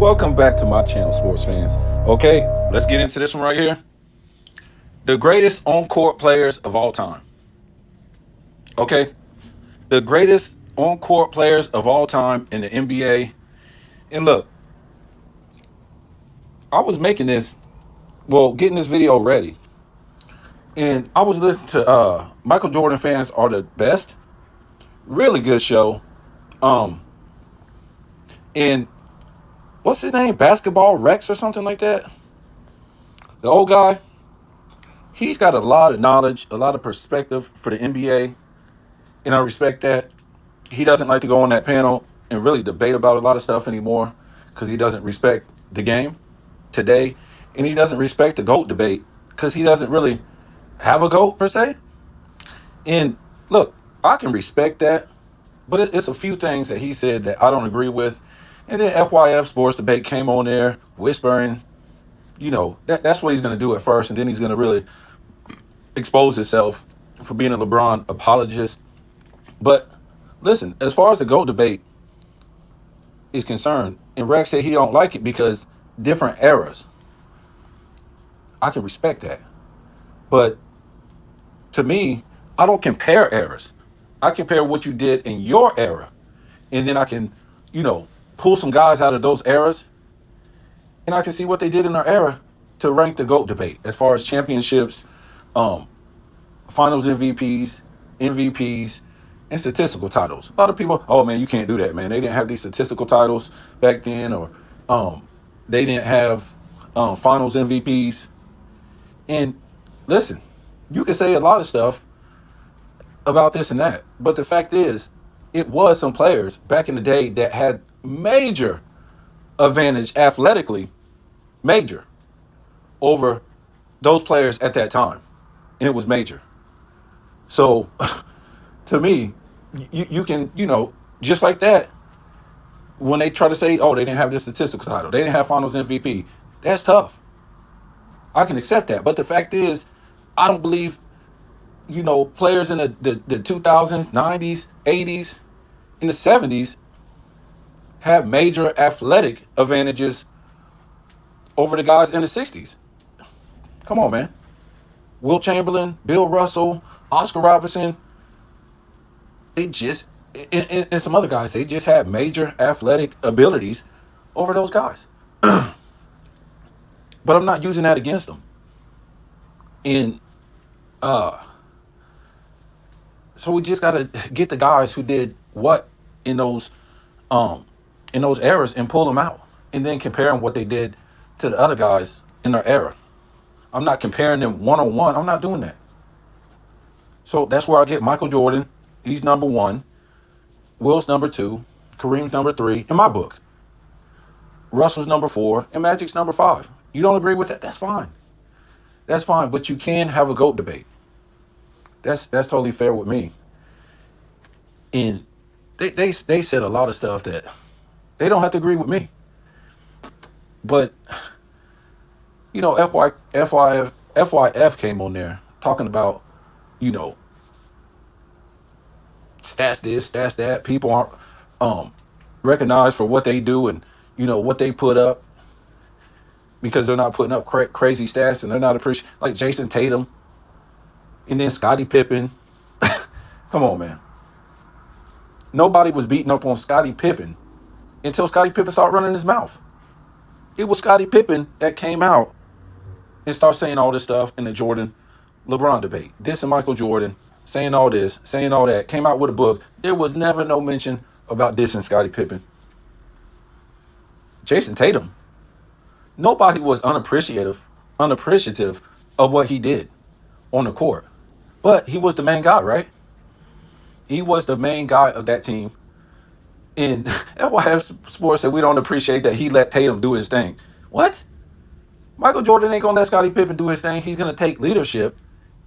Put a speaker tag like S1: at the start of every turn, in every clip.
S1: welcome back to my channel, sports fans. Okay, let's get into this one right here. The greatest on-court players of all time. Okay, the greatest on-court players of all time in the NBA. And look, I was making this, getting this video ready. And I was listening to Michael Jordan Fans Are the Best. Really good show. And what's his name? Basketball Rex or something like that. The old guy. He's got a lot of knowledge, a lot of perspective for the NBA. And I respect that. He doesn't like to go on that panel and really debate about a lot of stuff anymore because he doesn't respect the game today. And he doesn't respect the GOAT debate because he doesn't really have a GOAT per se. And look, I can respect that, but it's a few things that he said that I don't agree with. And then FYF Sports debate came on there whispering, that's what he's going to do at first. And then he's going to really expose himself for being a LeBron apologist. But listen, as far as the GOAT debate is concerned, and Rex said he don't like it because different eras. I can respect that. But to me, I don't compare eras. I compare what you did in your era. And then I can, pull some guys out of those eras. And I can see what they did in their era to rank the GOAT debate as far as championships, finals MVPs, and statistical titles. A lot of people, oh man, you can't do that, man. They didn't have these statistical titles back then, or they didn't have finals MVPs. And listen, you can say a lot of stuff about this and that, but the fact is, it was some players back in the day that had major advantage athletically, major, over those players at that time. And it was major. So, to me, you can, just like that, when they try to say, oh, they didn't have this statistical title, they didn't have finals MVP, that's tough. I can accept that. But the fact is, I don't believe, players in the 2000s, 90s, 80s, in the 70s have major athletic advantages over the guys in the 60s. Come on, man. Wilt Chamberlain, Bill Russell, Oscar Robertson, they just, and some other guys, they just had major athletic abilities over those guys. But I'm not using that against them. And so we just gotta get the guys who did what in those eras and pull them out, and then compare them what they did to the other guys in their era. I'm not comparing them one-on-one. I'm not doing that. So that's where I get Michael Jordan. He's number one. Will's number two. Kareem's number three in my book. Russell's number four, and Magic's number five. You don't agree with that? That's fine. That's fine. But you can have a GOAT debate. That's totally fair with me. And they said a lot of stuff that they don't have to agree with me. But FYF came on there talking about, stats this, stats that. People aren't recognized for what they do and, what they put up, because they're not putting up crazy stats and they're not appreciated. Like Jason Tatum and then Scottie Pippen. Come on, man. Nobody was beating up on Scottie Pippen until Scottie Pippen started running his mouth. It was Scottie Pippen that came out and started saying all this stuff in the Jordan-LeBron debate. This and Michael Jordan, saying all this, saying all that, came out with a book. There was never no mention about this and Scottie Pippen. Jason Tatum, nobody was unappreciative of what he did on the court. But he was the main guy, right? He was the main guy of that team. And FYF Sports said we don't appreciate that he let Tatum do his thing. What? Michael Jordan ain't going to let Scottie Pippen do his thing. He's going to take leadership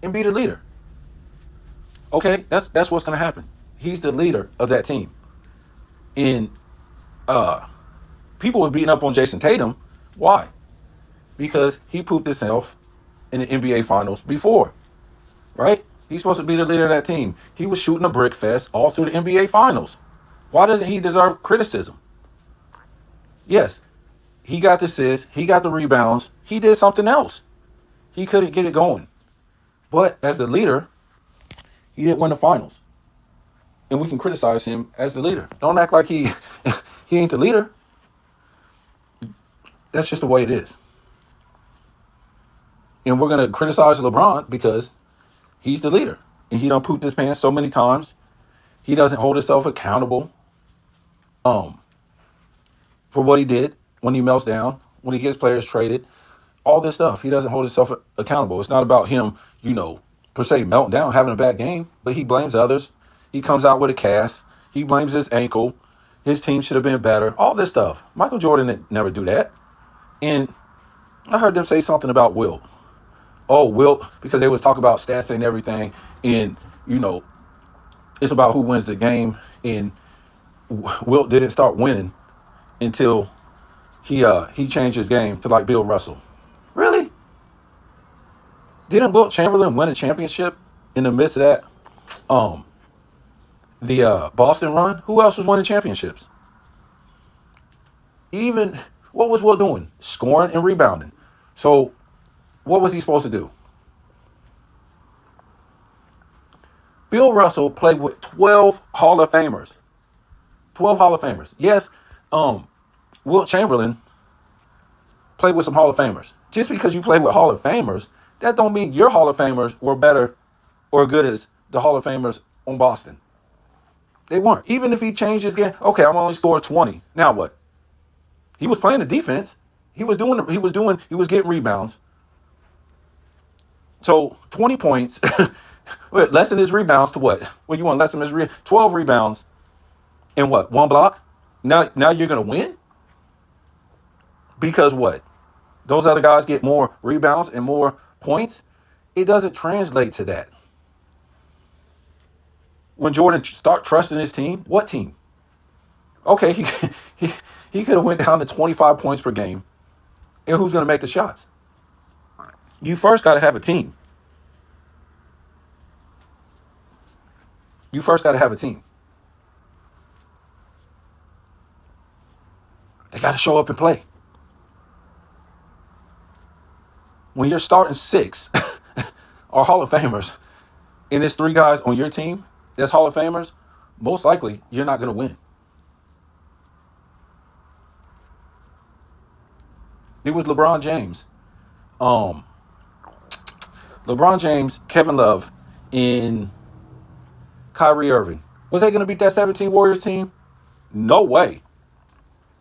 S1: and be the leader. Okay, that's what's going to happen. He's the leader of that team. And people were beating up on Jason Tatum. Why? Because he pooped himself in the NBA Finals before, right? He's supposed to be the leader of that team. He was shooting a brick fest all through the NBA Finals. Why doesn't he deserve criticism? Yes, He got the assists. He got the rebounds. He did something else. He couldn't get it going. But as the leader, he didn't win the finals. And we can criticize him as the leader. Don't act like he he ain't the leader. That's just the way it is. And we're going to criticize LeBron because he's the leader. And he done pooped his pants so many times. He doesn't hold himself accountable for what he did when he melts down, when he gets players traded, all this stuff. He doesn't hold himself accountable. It's not about him, per se melting down, having a bad game, but he blames others. He comes out with a cast. He blames his ankle. His team should have been better. All this stuff. Michael Jordan didn't never do that. And I heard them say something about Wilt. Oh, Wilt, because they was talking about stats and everything. And, it's about who wins the game. And Wilt didn't start winning until he changed his game to like Bill Russell. Really? Didn't Wilt Chamberlain win a championship in the midst of that? The Boston run? Who else was winning championships? Even, what was Wilt doing? Scoring and rebounding. So, what was he supposed to do? Bill Russell played with 12 Hall of Famers. 12 Hall of Famers. Yes, Wilt Chamberlain played with some Hall of Famers. Just because you played with Hall of Famers, that don't mean your Hall of Famers were better or good as the Hall of Famers on Boston. They weren't. Even if he changed his game, okay, I'm only scored 20. Now what? He was playing the defense. He was getting rebounds. So 20 points, lessen his rebounds to what? What you want? Lessen his 12 rebounds and what? 1 block? Now you're gonna win? Because what? Those other guys get more rebounds and more points? It doesn't translate to that. When Jordan start trusting his team, what team? Okay, he could have went down to 25 points per game. And who's going to make the shots? You first got to have a team. You first got to have a team. They got to show up and play. When you're starting 6 are Hall of Famers, and there's 3 guys on your team that's Hall of Famers, most likely you're not going to win. It was LeBron James. LeBron James, Kevin Love, and Kyrie Irving. Was they going to beat that 17 Warriors team? No way.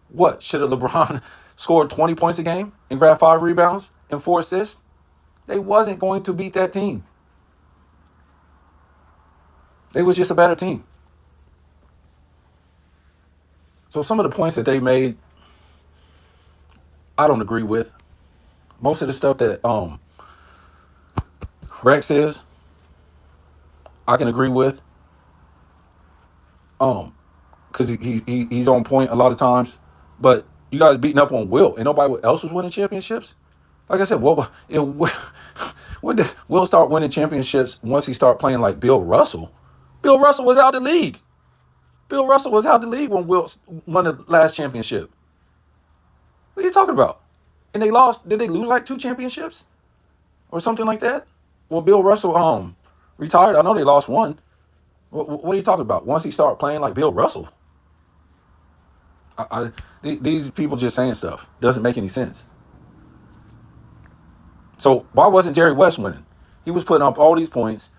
S1: What? Should have LeBron scored 20 points a game and grabbed 5 rebounds and 4 assists? They wasn't going to beat that team. They was just a better team. So some of the points that they made, I don't agree with. Most of the stuff that Rex says, I can agree with. Because he's on point a lot of times. But you guys beating up on Wilt, and nobody else was winning championships. Like I said, when did Wilt start winning championships once he started playing like Bill Russell? Bill Russell was out of the league. Bill Russell was out of the league when Wilt won the last championship. What are you talking about? And they lost. Did they lose like 2 championships? Or something like that? Well, Bill Russell retired. I know they lost 1. What are you talking about? Once he started playing like Bill Russell? These people just saying stuff. Doesn't make any sense. So why wasn't Jerry West winning? He was putting up all these points.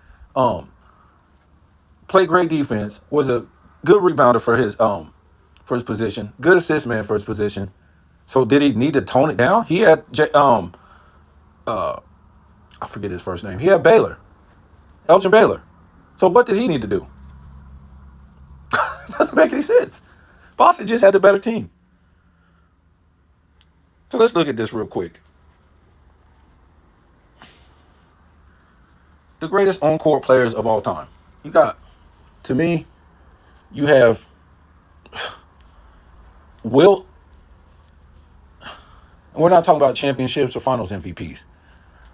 S1: Played great defense. Was a good rebounder for his position. Good assist man for his position. So did he need to tone it down? He had I forget his first name. He had Elgin Baylor. So what did he need to do? It doesn't make any sense. Boston just had the better team. So let's look at this real quick. The greatest on-court players of all time. You got, to me, you have Wilt. We're not talking about championships or finals MVPs.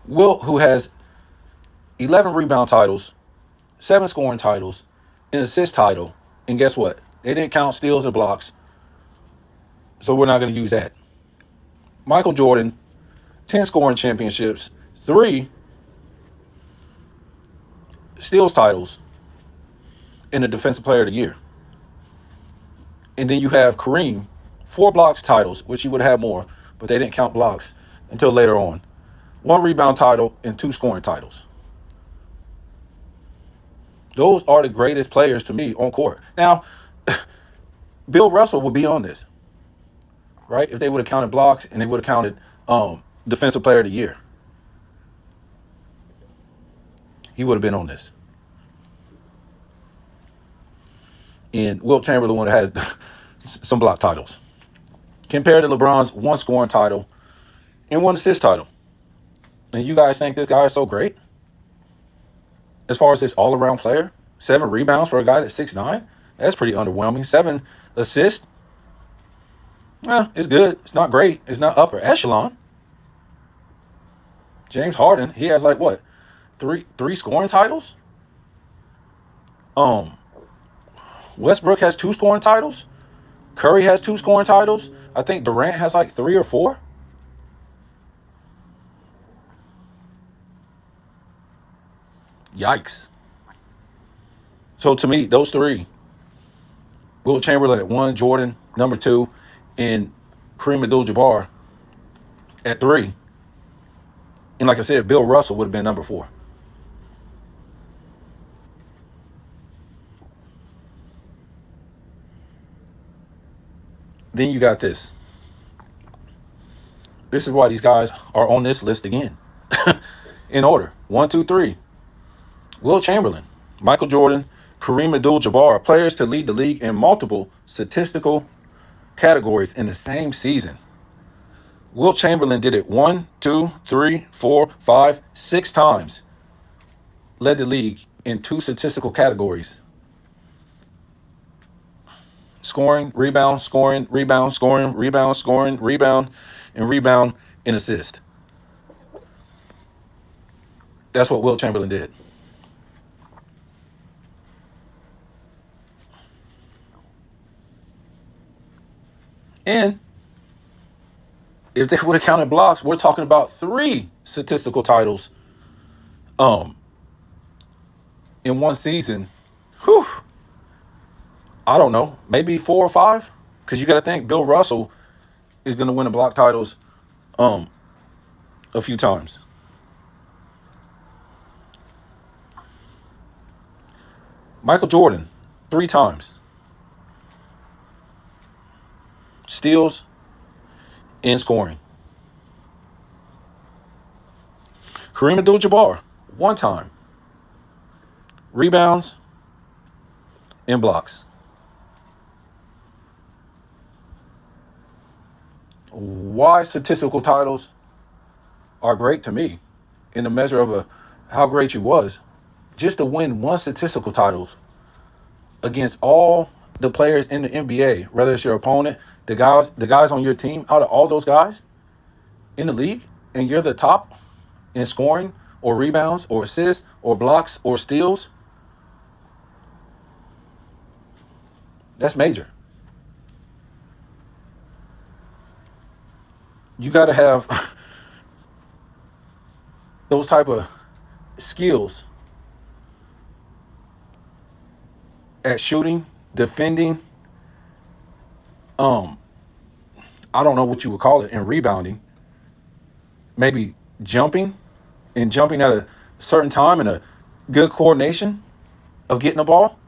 S1: Wilt, who has 11 rebound titles, 7 scoring titles, an assist title, and guess what? They didn't count steals or blocks, so we're not going to use that. Michael Jordan, 10 scoring championships, 3 steals titles, and the Defensive Player of the Year. And then you have Kareem, 4 blocks titles, which he would have more, but they didn't count blocks until later on. 1 rebound title and 2 scoring titles. Those are the greatest players to me on court. Now, Bill Russell would be on this, right? If they would have counted blocks and they would have counted Defensive Player of the Year. He would have been on this. And Wilt Chamberlain would have had some block titles. Compared to LeBron's 1 scoring title and 1 assist title. And you guys think this guy is so great? As far as this all-around player, 7 rebounds for a guy that's 6'9", that's pretty underwhelming. 7 assists, well, it's good. It's not great. It's not upper echelon. James Harden, he has like what, three scoring titles. Westbrook has 2 scoring titles. Curry has 2 scoring titles. I think Durant has like 3 or 4. Yikes. So to me, those 3, Wilt Chamberlain at 1, Jordan number 2, and Kareem Abdul-Jabbar at 3. And like I said, Bill Russell would have been number 4. Then you got this. This is why these guys are on this list again. In order. 1, 2, 3. Wilt Chamberlain, Michael Jordan, Kareem Abdul-Jabbar, players to lead the league in multiple statistical categories in the same season. Wilt Chamberlain did it 1, 2, 3, 4, 5, 6 times. Led the league in 2 statistical categories. Scoring, rebound, scoring, rebound, scoring, rebound, scoring, rebound, and assist. That's what Wilt Chamberlain did. And if they would have counted blocks, we're talking about 3 statistical titles in one season. Whew. I don't know, maybe 4 or 5, because you got to think Bill Russell is going to win the block titles a few times. Michael Jordan, 3 times. Steals and scoring. Kareem Abdul-Jabbar, 1 time. Rebounds and blocks. Why statistical titles are great to me in the measure of how great you was, just to win 1 statistical title against all the players in the NBA, whether it's your opponent, the guys on your team, out of all those guys in the league, and you're the top in scoring or rebounds or assists or blocks or steals, that's major. You got to have those type of skills at shooting, defending, I don't know what you would call it, and rebounding. Maybe jumping at a certain time and a good coordination of getting the ball.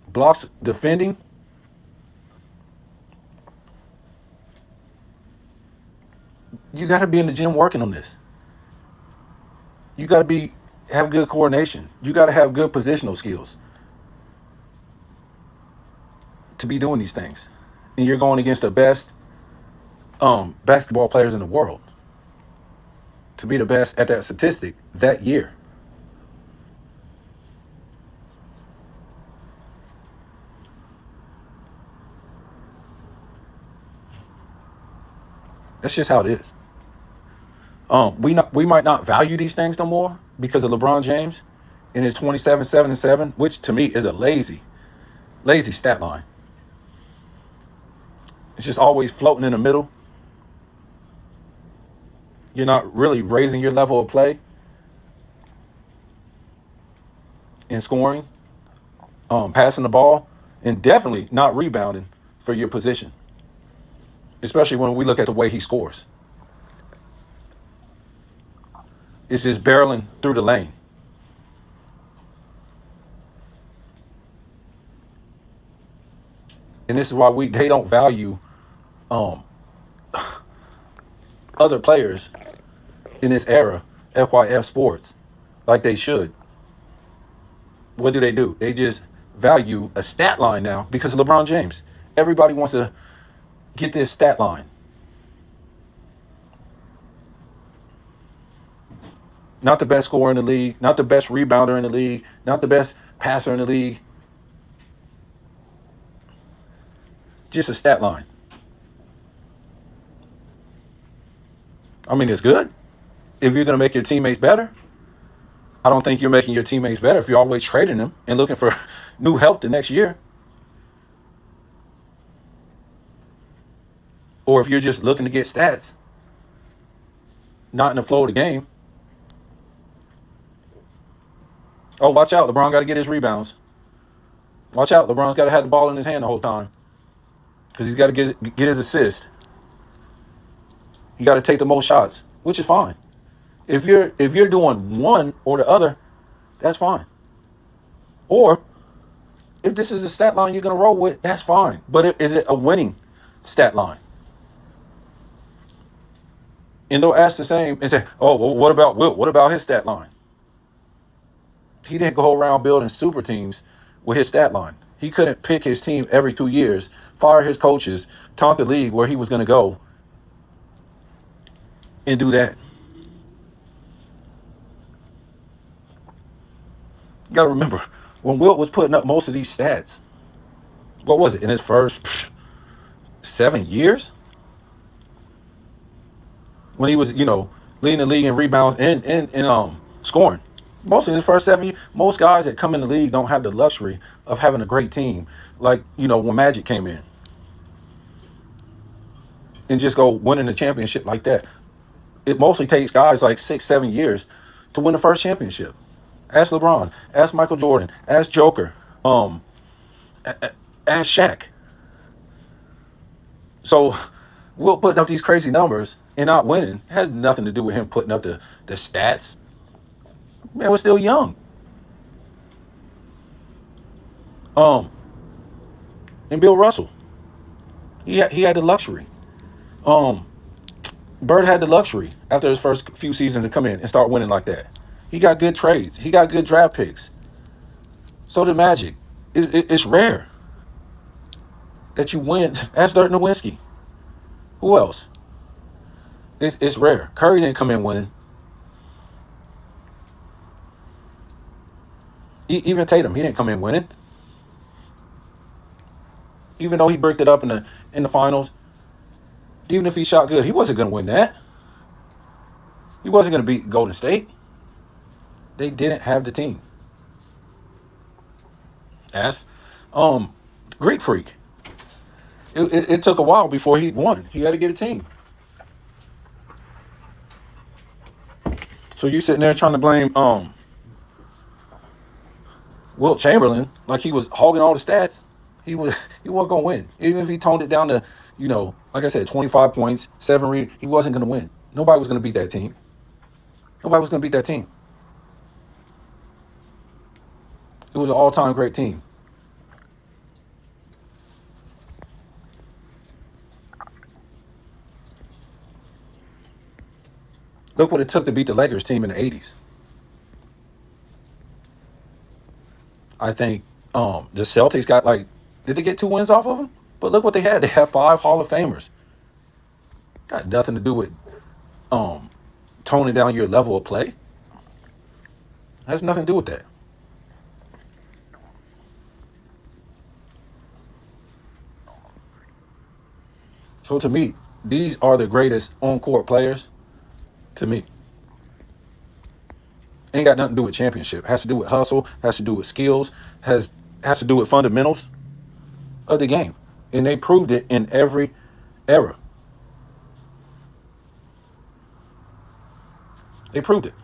S1: Blocks, defending. You got to be in the gym working on this. You got to have good coordination. You got to have good positional skills to be doing these things. And you're going against the best basketball players in the world to be the best at that statistic that year. That's just how it is. We might not value these things no more because of LeBron James and his 27, 7, and 7, which to me is a lazy stat line. It's just always floating in the middle. You're not really raising your level of play and scoring, passing the ball, and definitely not rebounding for your position, especially when we look at the way he scores. It's just barreling through the lane. And this is why they don't value other players in this era, FYF Sports, like they should. What do? They just value a stat line now because of LeBron James. Everybody wants to get this stat line. Not the best scorer in the league, not the best rebounder in the league, not the best passer in the league. Just a stat line. I mean, it's good if you're going to make your teammates better. I don't think you're making your teammates better if you're always trading them and looking for new help the next year. Or if you're just looking to get stats, not in the flow of the game. Oh, watch out. LeBron got to get his rebounds. Watch out. LeBron's got to have the ball in his hand the whole time because he's got to get his assist. You got to take the most shots, which is fine. If you're doing one or the other, that's fine. Or if this is a stat line you're going to roll with, that's fine. But is it a winning stat line? And they'll ask the same and say, oh, well, what about Wilt? What about his stat line? He didn't go around building super teams with his stat line. He couldn't pick his team every 2 years, fire his coaches, taunt the league where he was going to go, and do that. You got to remember, when Wilt was putting up most of these stats, what was it, in his first 7 years? When he was, leading the league in rebounds and scoring. Most of his first 7 years, most guys that come in the league don't have the luxury of having a great team. Like, when Magic came in. And just go winning the championship like that. It mostly takes guys like 6-7 years to win the first championship. Ask LeBron, ask Michael Jordan, ask Joker, ask Shaq. So Wilt putting up these crazy numbers and not winning has nothing to do with him putting up the stats. Man, we're still young. And Bill Russell, he had the luxury. Bird had the luxury after his first few seasons to come in and start winning like that. He got good trades. He got good draft picks. So did Magic. It's rare that you win. Ask Dirk Nowitzki. Who else? It's rare. Curry didn't come in winning. Even Tatum, he didn't come in winning. Even though he bricked it up in the finals, even if he shot good, he wasn't going to win that. He wasn't going to beat Golden State. They didn't have the team. Ask Greek Freak. It took a while before he won. He had to get a team. So you sitting there trying to blame Wilt Chamberlain like he was hogging all the stats. He wasn't gonna win. Even if he toned it down to, like I said, 25 points, 7 he wasn't gonna win. Nobody was gonna beat that team. Nobody was gonna beat that team. It was an all-time great team. Look what it took to beat the Lakers team in the 80s. I think the Celtics got did they get 2 wins off of them? But look what they had. They had 5 Hall of Famers. Got nothing to do with toning down your level of play. Has nothing to do with that. So to me, these are the greatest on-court players to me. Ain't got nothing to do with championship. Has to do with hustle, has to do with skills, has to do with fundamentals of the game. And they proved it in every era. They proved it.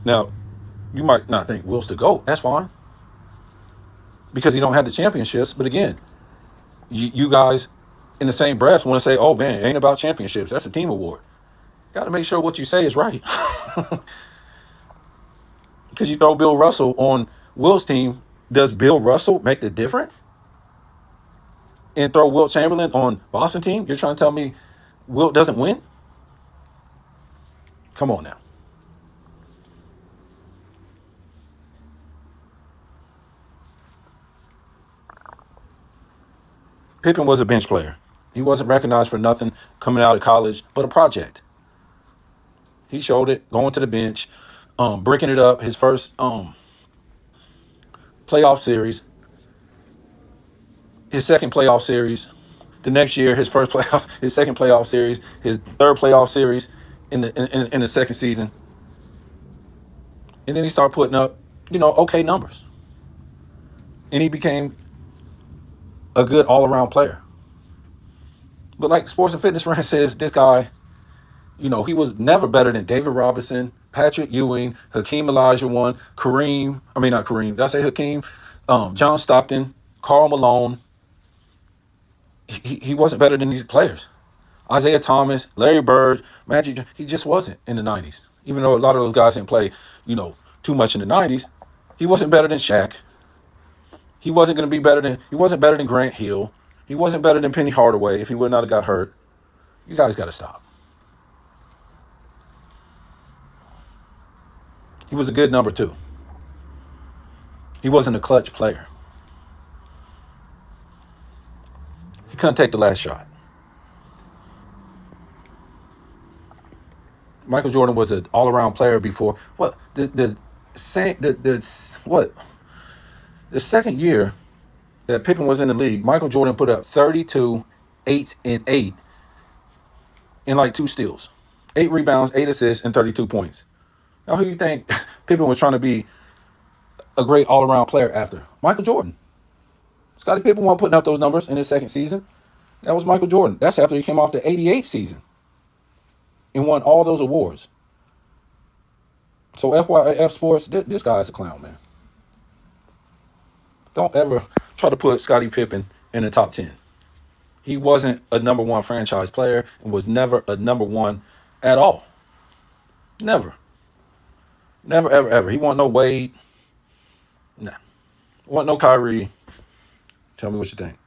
S1: Now, you might not think Will's the GOAT. That's fine. Because he don't have the championships. But again, you guys in the same breath want to say, oh man, it ain't about championships. That's a team award. Got to make sure what you say is right. Because you throw Bill Russell on Will's team. Does Bill Russell make the difference? And throw Wilt Chamberlain on Boston team? You're trying to tell me Wilt doesn't win? Come on now. Pippen was a bench player. He wasn't recognized for nothing coming out of college but a project. He showed it going to the bench, breaking it up. His first playoff series, his second playoff series. The next year, his second playoff series, his third playoff series in the second season, and then he started putting up, okay numbers, and he became a good all-around player. But like Sports and Fitness Rant says, this guy, he was never better than David Robinson, Patrick Ewing, Hakeem Olajuwon, not Kareem. Did I say Hakeem? John Stockton, Karl Malone. He wasn't better than these players. Isaiah Thomas, Larry Bird, Magic. He just wasn't in the 90s. Even though a lot of those guys didn't play, too much in the 90s. He wasn't better than Shaq. He wasn't better than Grant Hill. He wasn't better than Penny Hardaway if he would not have got hurt. You guys got to stop. He was a good number 2. He wasn't a clutch player. He couldn't take the last shot. Michael Jordan was an all-around player before. The second year that Pippen was in the league, Michael Jordan put up 32, 8, and 8 in like 2 steals, 8 rebounds, 8 assists, and 32 points. Now, who do you think Pippen was trying to be a great all-around player after? Michael Jordan. Scottie Pippen wasn't putting up those numbers in his second season. That was Michael Jordan. That's after he came off the 88 season and won all those awards. So FYF Sports, this guy's a clown, man. Don't ever try to put Scottie Pippen in the top 10. He wasn't a number 1 franchise player and was never a number 1 at all. Never. Never, ever, ever. He wasn't no Wade. Nah. Wasn't no Kyrie. Tell me what you think.